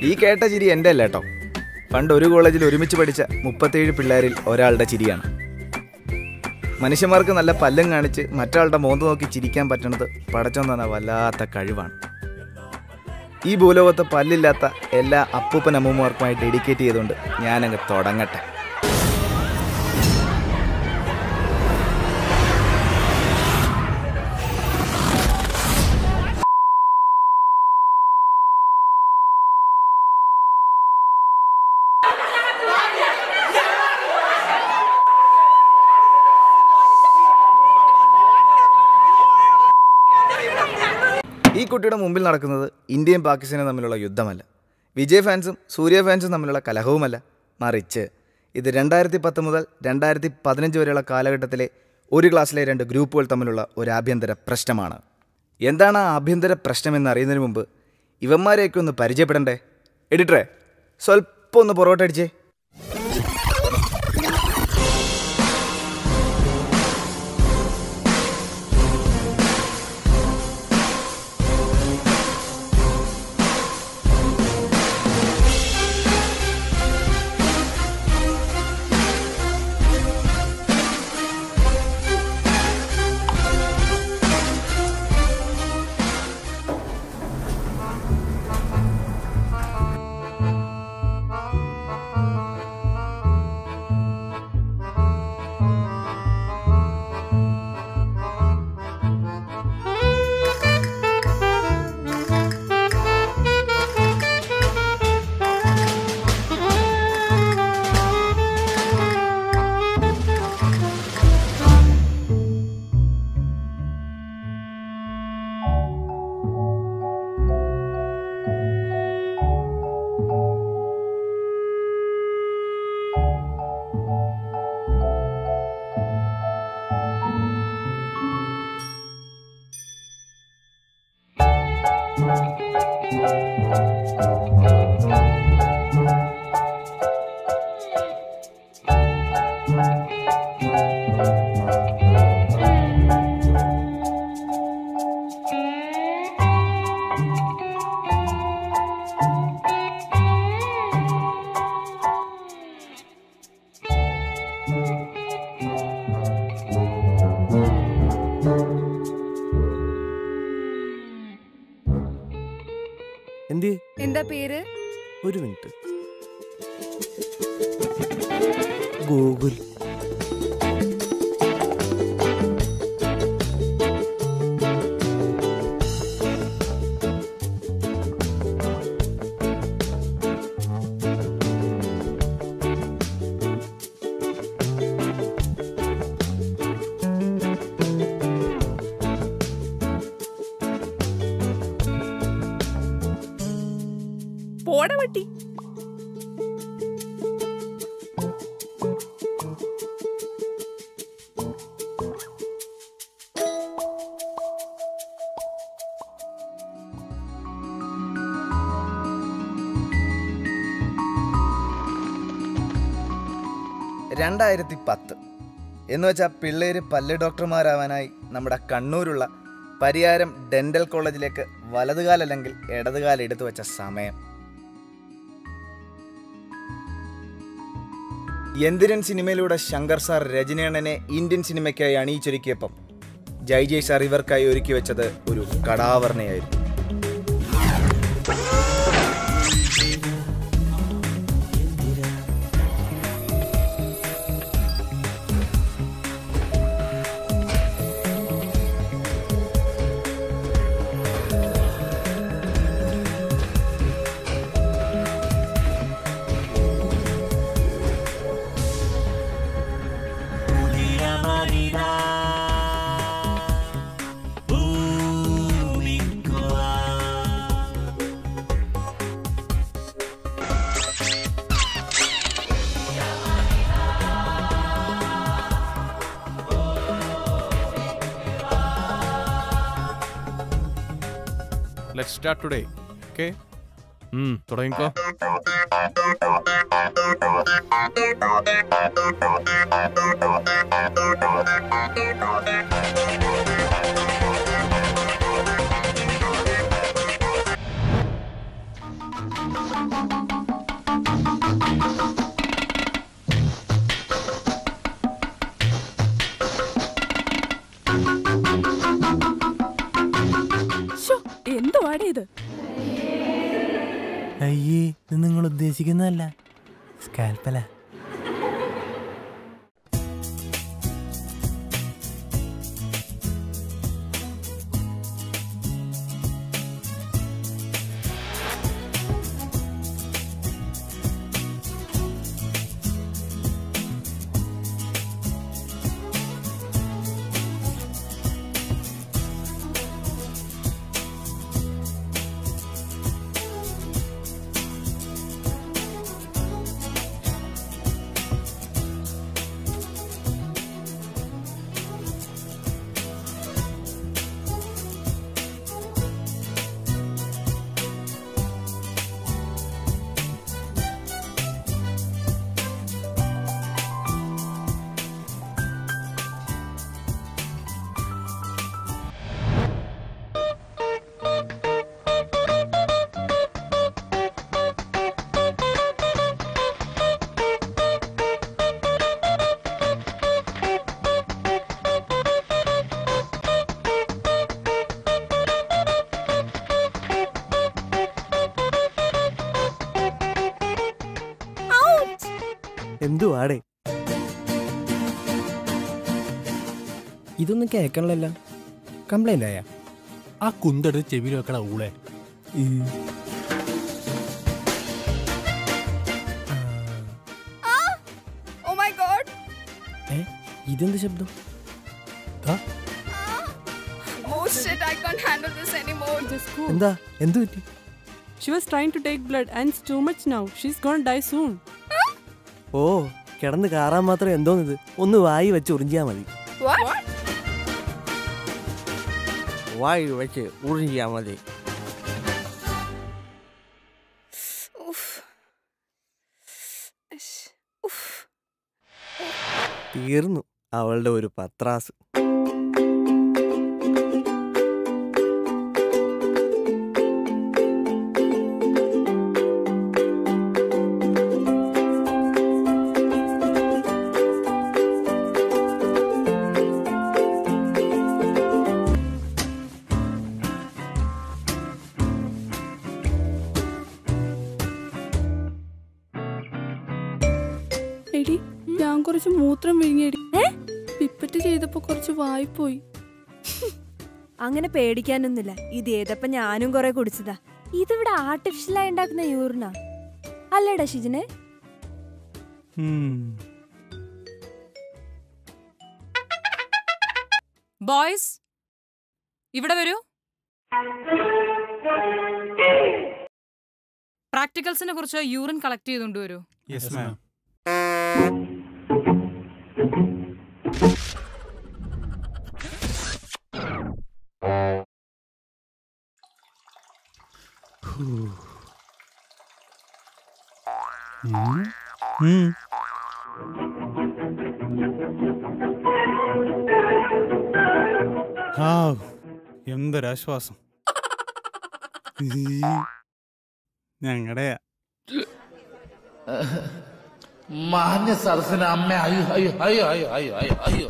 ഈ കേട്ട ചിരി എൻ്റെ അല്ല കേട്ടോ. പണ്ട് ഒരു കോളേജിൽ ഒരുമിച്ച് പഠിച്ച 37 പിള്ളേരിൽ ഒരാളുടെ ചിരിയാണ്. മനുഷ്യന്മാർക്ക് നല്ല പല്ലും കാണിച്ച് മറ്റൊരാളുടെ മോന്ത് നോക്കി ചിരിക്കാൻ പറ്റണത് പടച്ചോൻ തന്ന വല്ലാത്ത കഴിവാണ്. ഈ ഭൂലോകത്ത് പല്ലില്ലാത്ത എല്ലാ അപ്പൂപ്പൻ അമ്മൂമ്മമാർക്കുമായി ഡെഡിക്കേറ്റ് ചെയ്തുകൊണ്ട് ഞാനങ്ങ് തുടങ്ങട്ടെ. ഈ കുട്ടിയുടെ മുമ്പിൽ നടക്കുന്നത് ഇന്ത്യയും പാകിസ്ഥാനും തമ്മിലുള്ള യുദ്ധമല്ല, വിജയ് ഫാൻസും സൂര്യ ഫാൻസും തമ്മിലുള്ള കലഹവുമല്ല. മറിച്ച് ഇത് 2010 മുതൽ 2015 വരെയുള്ള കാലഘട്ടത്തിലെ ഒരു ക്ലാസ്സിലെ 2 ഗ്രൂപ്പുകൾ തമ്മിലുള്ള ഒരു ആഭ്യന്തര പ്രശ്നമാണ്. എന്താണ് ആ ആഭ്യന്തര പ്രശ്നമെന്ന് അറിയുന്നതിന് മുമ്പ് ഇവന്മാരെയൊക്കെ ഒന്ന് പരിചയപ്പെടണ്ടേ? എഡിറ്ററെ, സ്വല്പം ഒന്ന് പുറകോട്ട് അടിച്ചേ. എന്താ പേര്? ഒരു മിനിറ്റ്. ഗൂഗിൾ. പോട വട്ടി. എന്ന് വെച്ചാൽ പിള്ളേര് പല്ല് ഡോക്ടർമാരാവാനായി നമ്മുടെ കണ്ണൂരുള്ള പരിയാരം ഡെന്റൽ കോളേജിലേക്ക് വലതുകാലല്ലെങ്കിൽ ഇടതുകാലം എടുത്തു വെച്ച സമയം. എന്തിരൻ സിനിമയിലൂടെ ശങ്കർ സാർ രജനിയണ്ണനെ ഇന്ത്യൻ സിനിമയ്ക്കായി അണിയിച്ചൊരുക്കിയപ്പം ജയ് സാർ ഇവർക്കായി ഒരുക്കി വെച്ചത് ഒരു കടാവർണ്ണയായിരുന്നു. Let's start today, okay? തുടങ്ങിക്കോ. എന്തുവാടേ ഇത്? അയ്യേ, ഇത് നിങ്ങൾ ഉദ്ദേശിക്കുന്നതല്ല, സ്കാൽപ്പല. എന്തുവാടേ? ഇതൊന്നും കേൾക്കണല്ലോ. കംപ്ലൈന്റ് ആയാ? ആ കുന്തെടുത്ത് ചെവിയിൽ വെക്കണ ഊളെ. ഇതെന്ത് ശബ്ദം? എന്താ? എന്തു പറ്റി? She was trying to take blood and it's too much now. She's gonna die soon. ഓ, കിടന്ന് കാറാൻ മാത്രം എന്തോന്നിത്? ഒന്ന് വായി വെച്ച് ഉറിഞ്ചിയാ മതി. വായി വെച്ച് ഉറിഞ്ചിയാ മതി. തീർന്നു അവളുടെ ഒരു പത്രാസ്. എടി, ഞാൻ കുറച്ച് മൂത്രം വിഴുങ്ങിയടി. പിപ്പറ്റ് ചെയ്തപ്പോ കുറച്ച് വായിപ്പോയി. അങ്ങനെ പേടിക്കാനൊന്നുമില്ല. ഇത് ഏതപ്പ ഞാനും കുറെ കുടിച്ചതാ. ഇതിവിടെ ആർട്ടിഫിഷ്യലായി ഉണ്ടാക്കുന്ന യൂറിനാ അല്ലേടാ ഷിജിനെ? ബോയ്സ്, ഇവിടെ വരൂ. പ്രാക്ടിക്കൽസിനെ കുറിച്ച് യൂറിൻ കളക്ട് ചെയ്തുകൊണ്ട് വരൂ. Yes ma'am. എന്തൊരാശ്വാസം. ഞങ്ങളുടെയാ മാന്യ സരസിന് അമ്മ. അയ്യോ അയ്യോ അയ്യോ അയ്യോ അയ്യോ അയ്യോ അയ്യോ.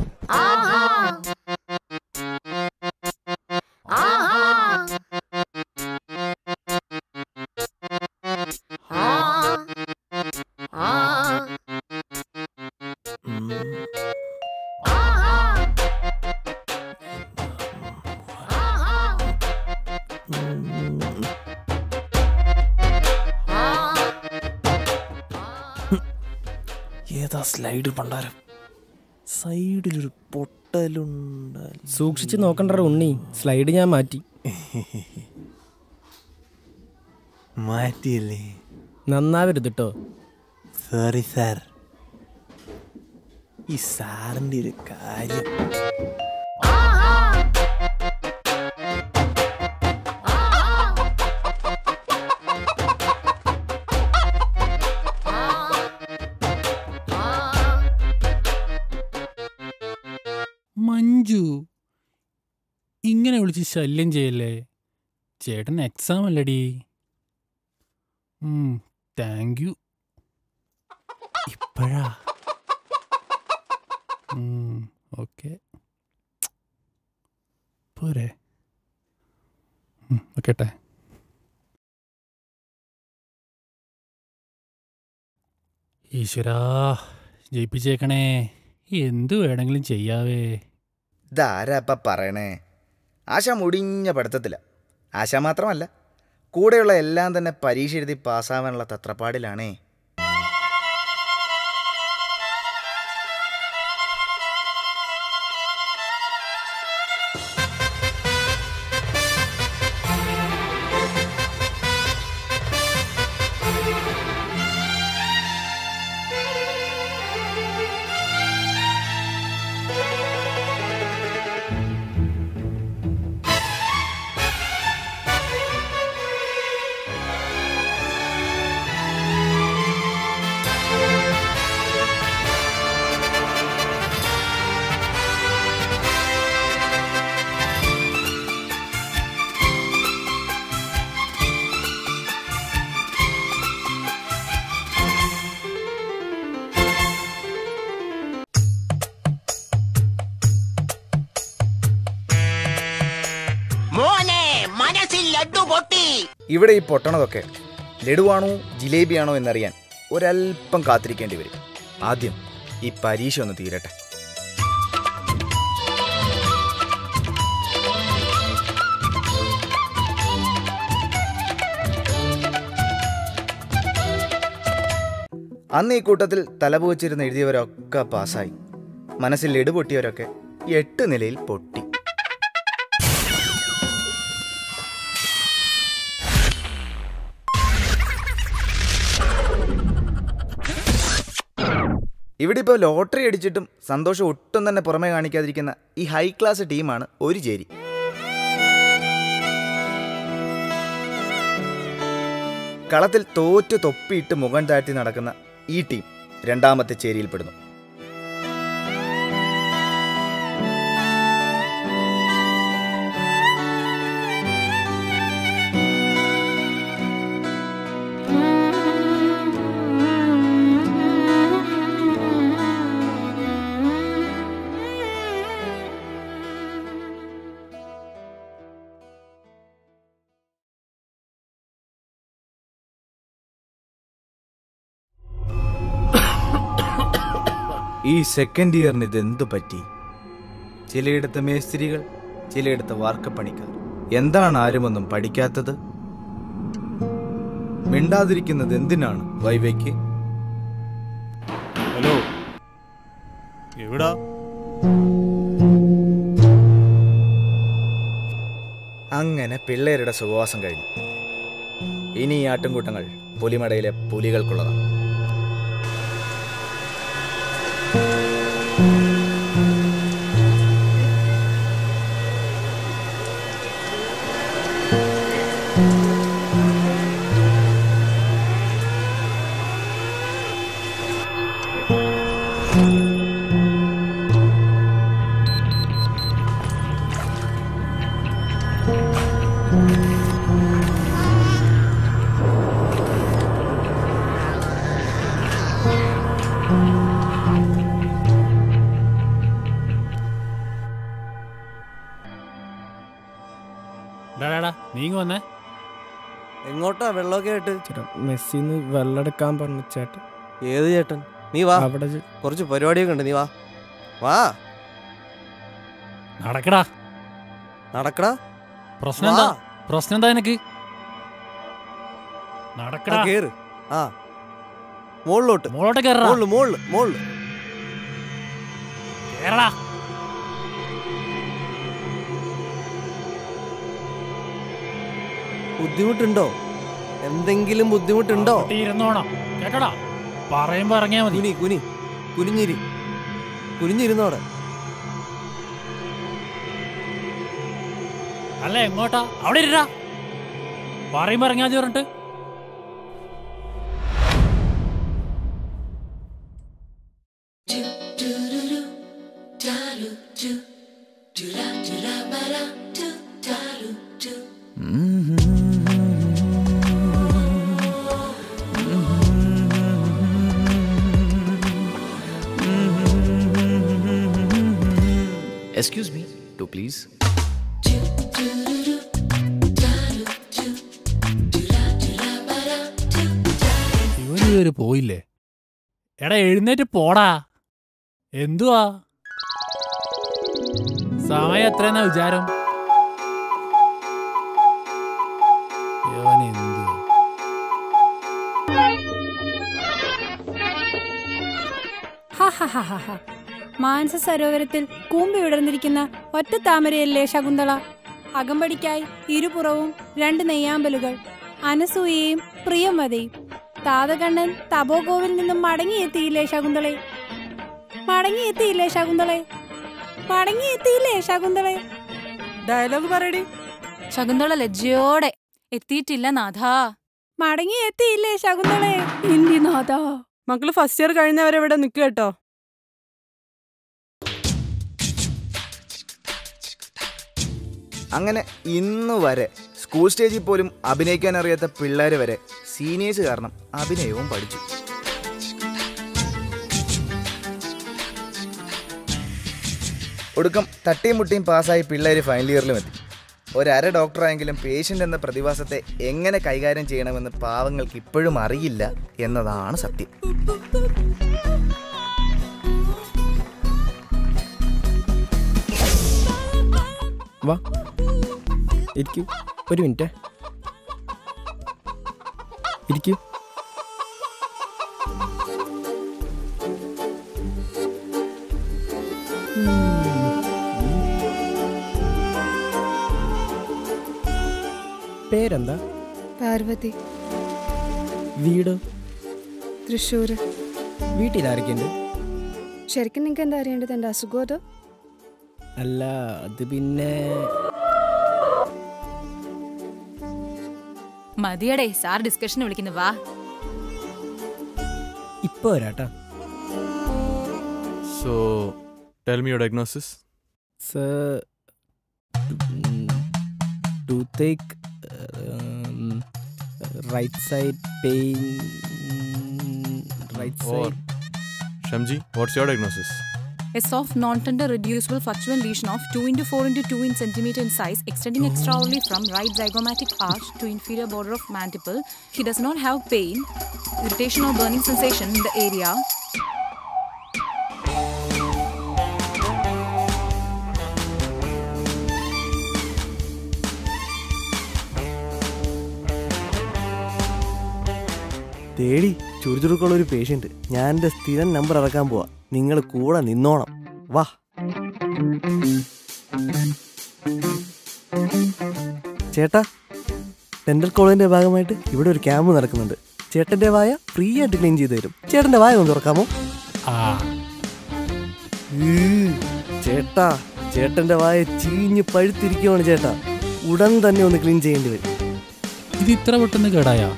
ഏതാ സ്ലൈഡ് പണ്ടാരം? സൈഡിലൊരു പൊട്ടലുണ്ട്. സൂക്ഷിച്ച് നോക്കണ്ട ഉണ്ണി, സ്ലൈഡ് ഞാൻ മാറ്റി. മാറ്റിയല്ലേ? നന്നാവരുത് കേട്ടോ. Sorry sir. ഈ സാറിൻ്റെ ഒരു കാര്യം. വിളിച്ച് ശല്യം ചെയ്യല്ലേ. ചേട്ടൻ എക്സാം അല്ലടി. Thank you. ഇപ്പോഴാ? ഓക്കെ പോരെ. ഓക്കേട്ടെ. ഈശ്വരാ ജയിപ്പിച്ചേക്കണേ. എന്തു വേണമെങ്കിലും ചെയ്യാവേ. ഇതാരാപ്പ പറയണേ? ആശ മുടിഞ്ഞ പഠിത്തത്തില്ല. ആശ മാത്രമല്ല, കൂടെയുള്ള എല്ലാം തന്നെ പരീക്ഷ എഴുതി പാസ്സാവാനുള്ള തത്രപ്പാടിലാണേ. ഇവിടെ ഈ പൊട്ടണതൊക്കെ ലഡുവാണോ ജിലേബിയാണോ എന്നറിയാൻ ഒരല്പം കാത്തിരിക്കേണ്ടി വരും. ആദ്യം ഈ പരീക്ഷ ഒന്ന് തീരട്ടെ. അന്ന് ഈ കൂട്ടത്തിൽ തലപുവച്ചിരുന്ന് എഴുതിയവരൊക്കെ പാസ്സായി. മനസ്സിൽ ലഡു പൊട്ടിയവരൊക്കെ 8 നിലയിൽ പൊട്ടി. ഇവിടെ ഇപ്പോൾ ലോട്ടറി അടിച്ചിട്ടും സന്തോഷം ഒട്ടും തന്നെ പുറമേ കാണിക്കാതിരിക്കുന്ന ഈ ഹൈ ക്ലാസ് ടീമാണ് ഒരു ചേരി. കളത്തിൽ തോറ്റു തൊപ്പിയിട്ട് മുഖം താഴ്ത്തി നടക്കുന്ന ഈ ടീം രണ്ടാമത്തെ ചേരിയിൽപ്പെടുന്നു. ഈ സെക്കൻഡ് ഇയറിന് ഇതെന്തു പറ്റി? ചിലയിടത്ത് മേസ്ത്രികൾ, ചിലയിടത്ത് വാർക്കപ്പണിക്കാർ. എന്താണ് ആരുമൊന്നും പഠിക്കാത്തത്? മിണ്ടാതിരിക്കുന്നത് എന്തിനാണ് വൈവയ്ക്ക്? ഹലോ, എവിടാ? അങ്ങനെ പിള്ളേരുടെ സുഖവാസം കഴിഞ്ഞു. ഇനി ഈ ആട്ടിൻകൂട്ടങ്ങൾ പുലിമടയിലെ പുലികൾക്കുള്ളതാണ്. നീങ്ങ വന്നേ. എങ്ങോട്ടാ വെള്ളമൊക്കെ ആയിട്ട്? ചേട്ടാ മെസ്സിന്ന് വെള്ളമെടുക്കാൻ പറഞ്ഞു ചേട്ടൻ. ഏത് ചേട്ടൻ? നീ വാ, അവിടെ കുറച്ച് പരിപാടിയൊക്കെ ഉണ്ട്. നീ വാ വാ. നടക്കടാ നടക്കടാ. പ്രശ്നം എന്താ? പ്രശ്നം എന്താ നിനക്ക്? നടക്കടാ. കേറ്. ആ മുകളിലോട്ട്. മുകളിലോട്ട് കേറടാ. മുകളില് കേറടാ. ബുദ്ധിമുട്ടുണ്ടോ? എന്തെങ്കിലും ബുദ്ധിമുട്ടുണ്ടോ? ഇരുന്നോണം കേട്ടടാ. പറയുമ്പോ ഇറങ്ങിയാ മതി. കുനിഞ്ഞിരുന്നോടെ. അല്ല എങ്ങോട്ടാ? അവിടെ ഇരുടാ. പറയുമ്പോ ഇറങ്ങിയാ മതി പറഞ്ഞിട്ട്. Excuse me too please. ഇവര് പോയില്ലേ? എടാ എഴുന്നേറ്റ് പോടാ. എന്തുവാ സമയം എത്രയെന്നാ വിചാരം? മാനസ സരോവരത്തിൽ കൂമ്പി വിടർന്നിരിക്കുന്ന ഒറ്റ താമരയല്ലേ ശകുന്തള. അകമ്പടിക്കായി ഇരുപുറവും 2 നെയ്യാമ്പലുകൾ, അനസൂയയും പ്രിയമതയും. താതകണ്ണൻ തപോകോവിൽ നിന്നും മടങ്ങിയെത്തിയില്ലേ ശകുന്തളെ, മടങ്ങിയെത്തിയില്ലേ ശകുന്തളെ, മടങ്ങിയെത്തിയില്ലേ ശകുന്തളെ. ഡയലോഗ് പറയടി. ശകുന്തള ലജ്ജയോടെ എത്തിയിട്ടില്ല നാഥാ. മടങ്ങിയെത്തിയില്ലേ ശകുന്തളെ. എന്റെ നാഥാ. മക്കള് ഫസ്റ്റ് ഇയർ കഴിഞ്ഞവരെ ഇവിടെ നിൽക്കുക കേട്ടോ. അങ്ങനെ ഇന്ന് വരെ സ്കൂൾ സ്റ്റേജിൽ പോലും അഭിനയിക്കാൻ അറിയാത്ത പിള്ളേർ വരെ സീനിയേഴ്സ് കാരണം അഭിനയവും പഠിച്ചു. ഒടുക്കം തട്ടിയും മുട്ടിയും പാസ്സായി പിള്ളേർ ഫൈനൽ ഇയറിലും എത്തി. ഒരര ഡോക്ടറായെങ്കിലും പേഷ്യൻ്റ് എന്ന പ്രതിഭാസത്തെ എങ്ങനെ കൈകാര്യം ചെയ്യണമെന്ന് പാവങ്ങൾക്ക് ഇപ്പോഴും അറിയില്ല എന്നതാണ് സത്യം. വാ ഇരിക്കൂ, ഒരു മിനിറ്റ് ഇരിക്കൂ. പേരെന്താ? പാർവതി. വീട്? തൃശ്ശൂര്. വീട്ടിലാരൊക്കെയുണ്ട്? ശരിക്കും നിങ്ങൾക്ക് എന്താ അറിയേണ്ടത്? എൻ്റെ അസുഖം അതോ? അല്ല, അത് പിന്നെ മതിയടേ, സാർ ഡിസ്കഷന് വിളിക്കുന്നു. വാ. ഇപ്പൊ വരാട്ടാ. So, tell me your diagnosis. Sir, toothache, right side pain, right side. Shamji, what's your diagnosis? A soft, non-tender, reducible, fluctuant lesion of 2 × 4 × 2 cm in size, extending extraordinarily from right zygomatic arch to inferior border of mandible. He does not have pain, irritation or burning sensation in the area. തേടി ചുറുചുറുക്കുള്ള ഒരു patient. ഞാൻ എൻ്റെ സ്ഥിരം number ഇറക്കാൻ പോവാ, നിങ്ങൾ കൂടെ നിന്നോണം. വാ. ചേട്ടാ, ഡെന്റൽ കോളേജിന്റെ ഭാഗമായിട്ട് ഇവിടെ ഒരു ക്യാമ്പ് നടക്കുന്നുണ്ട്. ചേട്ടന്റെ വായ ഫ്രീ ആയിട്ട് ക്ലീൻ ചെയ്ത് തരും. ചേട്ടന്റെ വായ ഒന്ന് തുറക്കാമോ? ചേട്ടാ, ചേട്ടന്റെ വായ ചീഞ്ഞ് പഴുത്തിരിക്കുവാണ് ചേട്ടാ. ഉടൻ തന്നെ ഒന്ന് ക്ലീൻ ചെയ്യേണ്ടി വരും. ഇത് ഇത്ര പെട്ടെന്ന് കേടായാ?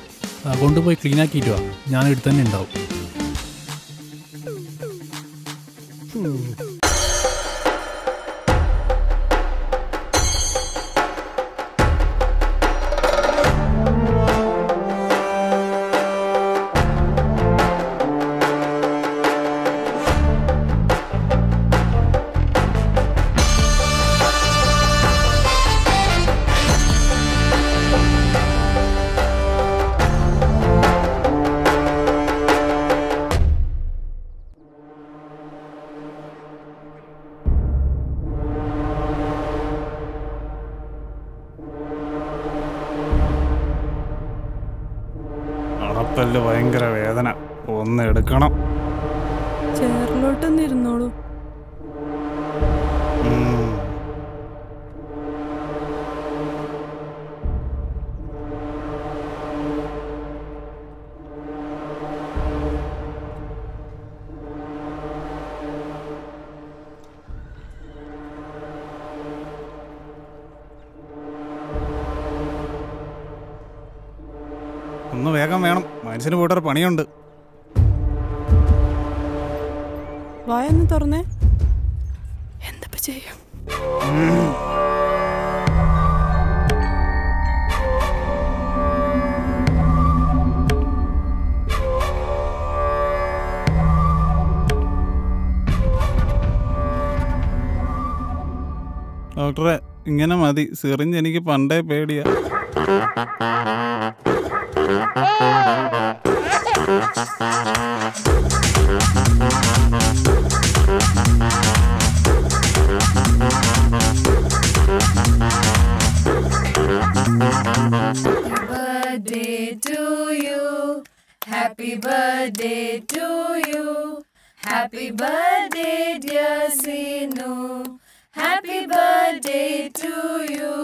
കൊണ്ടുപോയി ക്ലീൻ ആക്കിയിട്ട് വാ, ഞാൻ ഇവിടെ തന്നെ ഉണ്ടാവും. അടപ്പല്ല് ഭയങ്കര വേദന, ഒന്ന് എടുക്കണം. ചേറിലോട്ടൊന്ന് ഇരുന്നോളൂ. ഒന്ന് വേഗം വേണം, മനുഷ്യന് പോയിട്ടൊരു പണിയുണ്ട്. വായൊന്ന് തുറന്നേ. എന്തപ്പോ ചെയ്യും? ഡോക്ടറെ ഇങ്ങനെ മതി, സിറിഞ്ച് എനിക്ക് പണ്ടേ പേടിയാ. Happy birthday to you. Happy birthday dear Sinu. Happy birthday to you.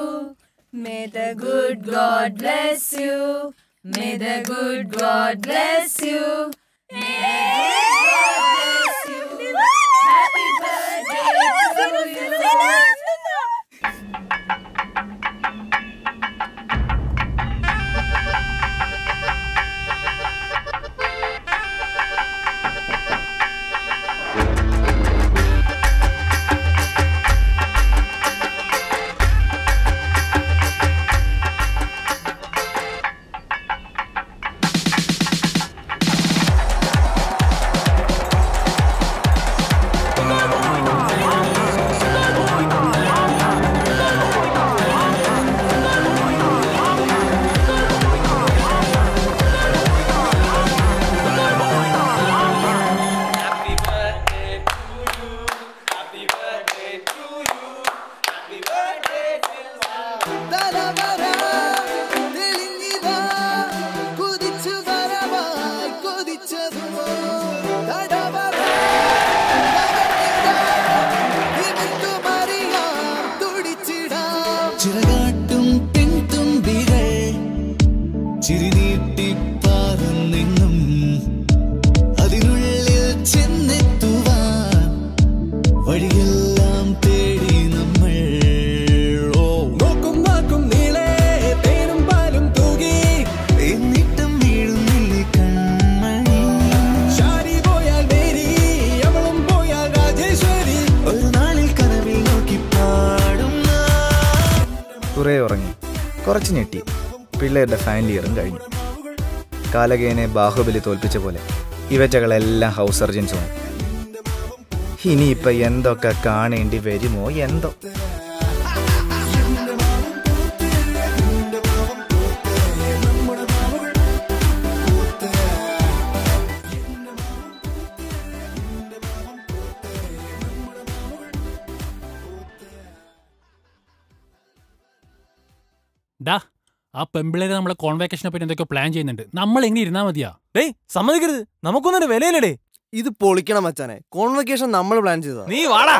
May the good God bless you. May the good God bless you. May the good God bless you. Happy birthday to you. ചിറകാട്ടും പെൺതുമ്പികൾ ചിരിനീട്ടിപ്പാറുന്നെന്നും അതിനുള്ളിൽ ചെന്നെത്തുവാൻ വഴിയെല്ലാം തേടി നമ്മൾ. നോക്കും നോക്കും നീളെ തേനും പാലും തൂകി എന്നിട്ടും വീഴുന്നില്ലേ കൺമണി. ശാരി പോയാൽ മേരി, അവളും പോയാൽ രാജേശ്വരി, ഒരു നാളിൽ കനവിൽ നോക്കി പാടും. കുറേ ഉറങ്ങി, കുറച്ച് ഞെട്ടി. പിള്ളേരുടെ ഫൈനൽ ഇയറും കഴിഞ്ഞു. കാലകേനെ ബാഹുബലി തോൽപ്പിച്ച പോലെ ഇവറ്റകളെല്ലാം ഹൗസ് സർജൻസുമാണ്. ഇനിയിപ്പോൾ എന്തൊക്കെ കാണേണ്ടി വരുമോ എന്തോ. ഡാ, ആ പെമ്പിള്ളേര് നമ്മളെ കോൺവെക്കേഷനെ പറ്റി എന്തൊക്കെ പ്ലാൻ ചെയ്യുന്നുണ്ട്. നമ്മൾ എങ്ങനെ ഇരുന്നാ മതിയാ? ഡേയ് സമ്മതിക്കരുത്, നമുക്കൊന്നും വിലയില്ലടേ. ഇത് പൊളിക്കണം മച്ചാനെ. കോൺവെക്കേഷൻ നമ്മൾ പ്ലാൻ ചെയ്തതാ. നീ വാടാ.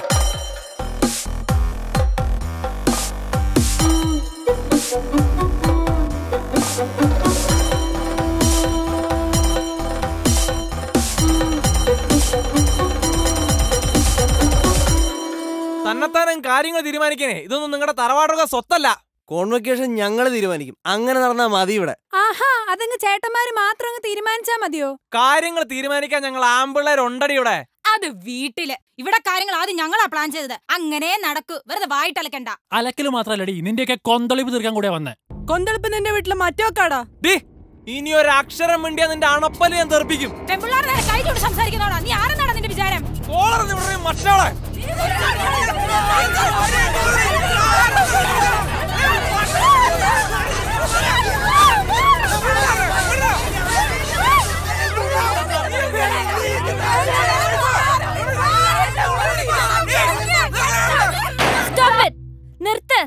തന്നെത്താനും കാര്യങ്ങൾ തീരുമാനിക്കണേ. ഇതൊന്നും നിങ്ങളുടെ തറവാടുക സ്വത്തല്ല. കോൺവെക്കേഷൻ ഞങ്ങൾ തീരുമാനിക്കും. അങ്ങനെ നടന്നാ മതി ഇവിടെ. ആഹാ, അതങ്ങ് ചേട്ടന്മാര് മാത്രം അങ്ങ് തീരുമാനിച്ചാ മതിയോ? കാര്യങ്ങൾ തീരുമാനിക്കാൻ ഞങ്ങൾ ആമ്പിള്ളേരുണ്ടടി ഇവിടെ. അത് വീട്ടില്. ഇവിടെ കാര്യങ്ങൾ ആദ്യം ഞങ്ങളാ പ്ലാൻ ചെയ്തത്. അങ്ങനെ നടക്കൂ, വെറുതെ വായിട്ടലക്കണ്ട. അലക്കല് മാത്രല്ലടി, നിന്റെയൊക്കെ കൊന്തളിപ്പ് തീർക്കാൻ കൂടെ വന്നേ. കൊന്തളിപ്പ് നിന്റെ വീട്ടില് മറ്റോക്കാടാ. ഇനി ഒരു അക്ഷരം മിണ്ടിയാ നിന്റെ അണപ്പല് ഞാൻ തെറിപ്പിക്കും. പെമ്പിള്ളാരെ കൈ കൊണ്ട് സംസാരിക്കുന്നോടാ. നീ ആരെന്നാടാ നിന്റെ വിചാരം? മറ്റോളെ നിർത്ത്.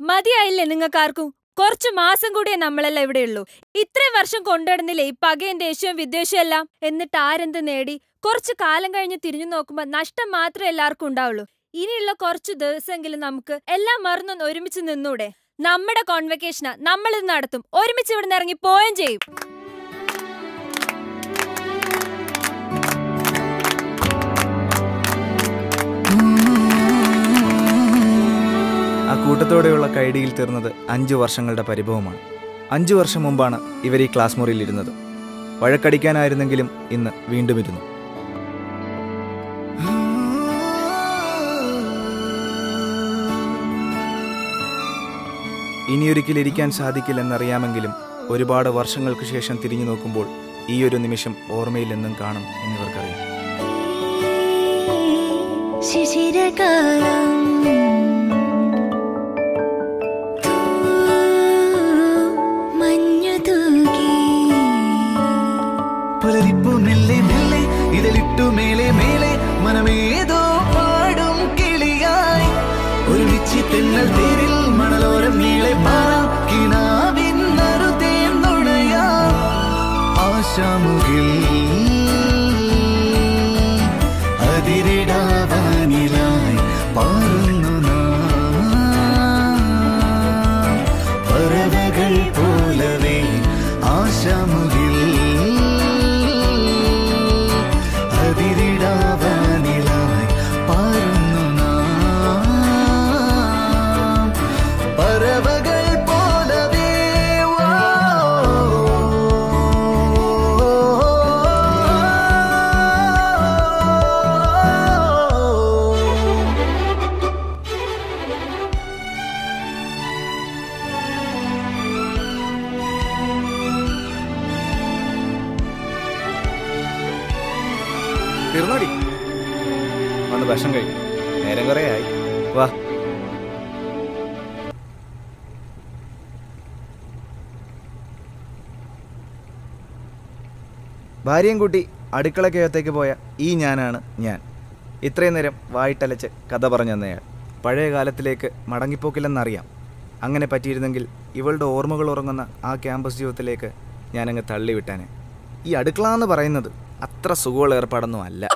മതിയായില്ലേ നിങ്ങൾക്കാർക്കും? കുറച്ചു മാസം കൂടിയേ നമ്മളെല്ലാം ഇവിടെയുള്ളൂ. ഇത്രയും വർഷം കൊണ്ടുവരുന്നില്ലേ ഈ പകയും ദേഷ്യവും വിദ്വേഷവും എല്ലാം. എന്നിട്ട് ആരെന്ത് നേടി? കുറച്ചു കാലം കഴിഞ്ഞ് തിരിഞ്ഞു നോക്കുമ്പോ നഷ്ടം മാത്രമേ എല്ലാവർക്കും ഉണ്ടാവുള്ളൂ. ഇനിയുള്ള കുറച്ചു ദിവസമെങ്കിലും നമുക്ക് എല്ലാം മറന്നൊന്ന് ഒരുമിച്ച് നിന്നൂടെ? നമ്മുടെ കോൺവെക്കേഷനാ, നമ്മളിത് നടത്തും. ഒരുമിച്ച് ഇവിടുന്ന് ഇറങ്ങി പോവുകയും ചെയ്യും. ആ കൂട്ടത്തോടെയുള്ള കൈഡിയിൽ തീർന്നത് 5 വർഷങ്ങളുടെ പരിഭവമാണ്. 5 വർഷം മുമ്പാണ് ഇവർ ഈ ക്ലാസ് മുറിയിൽ ഇരുന്നത്. വഴക്കടിക്കാനായിരുന്നെങ്കിലും ഇന്ന് വീണ്ടും ഇരുന്നു. ഇനിയൊരിക്കലിരിക്കാൻ സാധിക്കില്ലെന്നറിയാമെങ്കിലും ഒരുപാട് വർഷങ്ങൾക്ക് ശേഷം തിരിഞ്ഞു നോക്കുമ്പോൾ ഈ ഒരു നിമിഷം ഓർമ്മയിലെന്നും കാണും എന്നിവർക്കറിയാം. ശിശിരകാലം പുലരിപ്പു മെല്ലെ മെല്ലെ ഇതിലിട്ടു മേലെ മേലെ മനമേതോ പാടും കിളിയായി ഒരുമിച്ച് തെന്നൽ തേരിൽ മണലോരം നീളെ പാറാം കിനാവിൻ നറുതേൻ നുണയാം ആശാമുകിൽ അതിരിടാവാനിലായി പാറുന്നു നാം പറവകൾ പോലവേ ആശാമുകിൽ അതിരിടാവാനിലായി പാറുന്നു നാം പറവകൾ പോലവേ തീർന്നോടി വന്ന് ഭക്ഷണം കഴിക്കും നേരം കുറേ ആയി വാ ഭാര്യയും കൂട്ടി അടുക്കളക്കകത്തേക്ക് പോയ ഈ ഞാനാണ് ഞാൻ. ഇത്രയും നേരം വായിട്ടലച്ച് കഥ പറഞ്ഞു തന്നയാൾ പഴയ കാലത്തിലേക്ക് മടങ്ങിപ്പോക്കില്ലെന്നറിയാം. അങ്ങനെ പറ്റിയിരുന്നെങ്കിൽ ഇവളുടെ ഓർമ്മകൾ ഉറങ്ങുന്ന ആ ക്യാമ്പസ് ജീവിതത്തിലേക്ക് ഞാനങ്ങ് തള്ളിവിട്ടാനെ. ഈ അടുക്കള എന്ന് പറയുന്നത് അത്ര സുഖമുള്ള ഏർപ്പാടൊന്നും അല്ല.